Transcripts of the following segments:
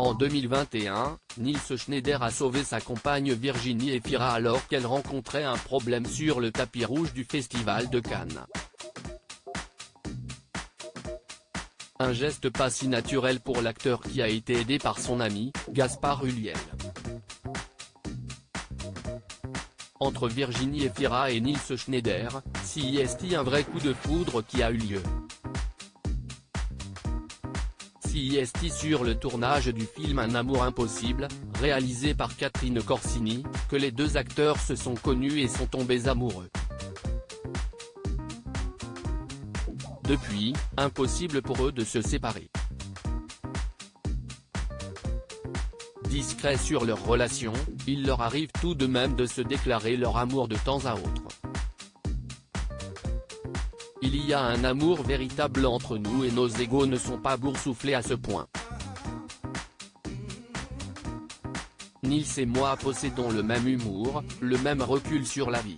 En 2021, Nils Schneider a sauvé sa compagne Virginie Efira alors qu'elle rencontrait un problème sur le tapis rouge du Festival de Cannes. Un geste pas si naturel pour l'acteur qui a été aidé par son ami, Gaspard Ulliel. Entre Virginie Efira et Nils Schneider, c'est un vrai coup de foudre qui a eu lieu. C'est sur le tournage du film Un amour impossible, réalisé par Catherine Corsini, que les deux acteurs se sont connus et sont tombés amoureux. Depuis, impossible pour eux de se séparer. Discrets sur leur relation, il leur arrive tout de même de se déclarer leur amour de temps à autre. Il y a un amour véritable entre nous et nos égos ne sont pas boursouflés à ce point. Nils et moi possédons le même humour, le même recul sur la vie.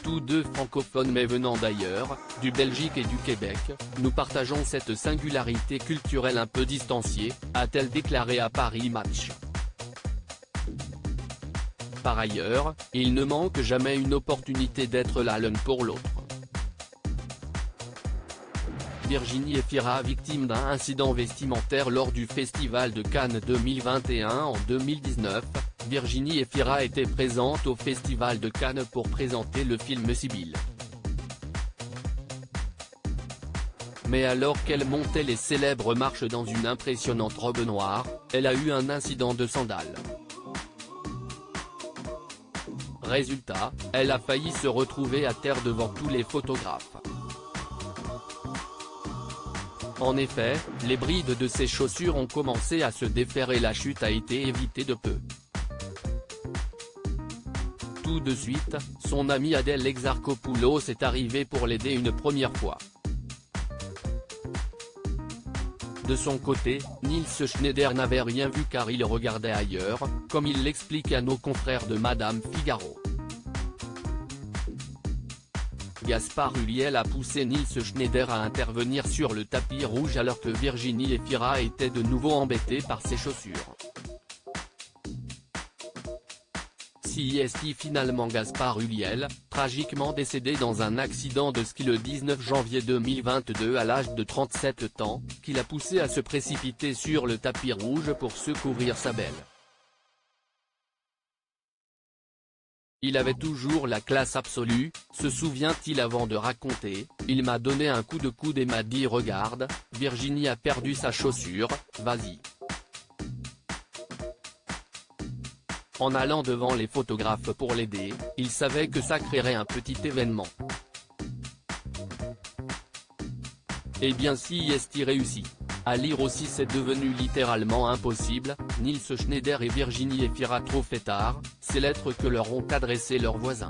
Tous deux francophones mais venant d'ailleurs, du Belgique et du Québec, nous partageons cette singularité culturelle un peu distanciée, a-t-elle déclaré à Paris Match. Par ailleurs, il ne manque jamais une opportunité d'être là l'un pour l'autre. Virginie Efira victime d'un incident vestimentaire lors du Festival de Cannes 2021. En 2019, Virginie Efira était présente au Festival de Cannes pour présenter le film Sibylle. Mais alors qu'elle montait les célèbres marches dans une impressionnante robe noire, elle a eu un incident de sandales. Résultat, elle a failli se retrouver à terre devant tous les photographes. En effet, les brides de ses chaussures ont commencé à se défaire et la chute a été évitée de peu. Tout de suite, son amie Adèle Exarchopoulos est arrivée pour l'aider une première fois. De son côté, Nils Schneider n'avait rien vu car il regardait ailleurs, comme il l'explique à nos confrères de Madame Figaro. Gaspard Ulliel a poussé Nils Schneider à intervenir sur le tapis rouge alors que Virginie Efira était de nouveau embêtée par ses chaussures. Finalement Gaspard Ulliel, tragiquement décédé dans un accident de ski le 19 janvier 2022 à l'âge de 37 ans, qui l'a poussé à se précipiter sur le tapis rouge pour secourir sa belle. Il avait toujours la classe absolue, se souvient-il avant de raconter, il m'a donné un coup de coude et m'a dit regarde, Virginie a perdu sa chaussure, vas-y. En allant devant les photographes pour l'aider, il savait que ça créerait un petit événement. Eh bien c'est réussi. À lire aussi c'est devenu littéralement impossible, Nils Schneider et Virginie Efira trop fait tard, ces lettres que leur ont adressées leurs voisins.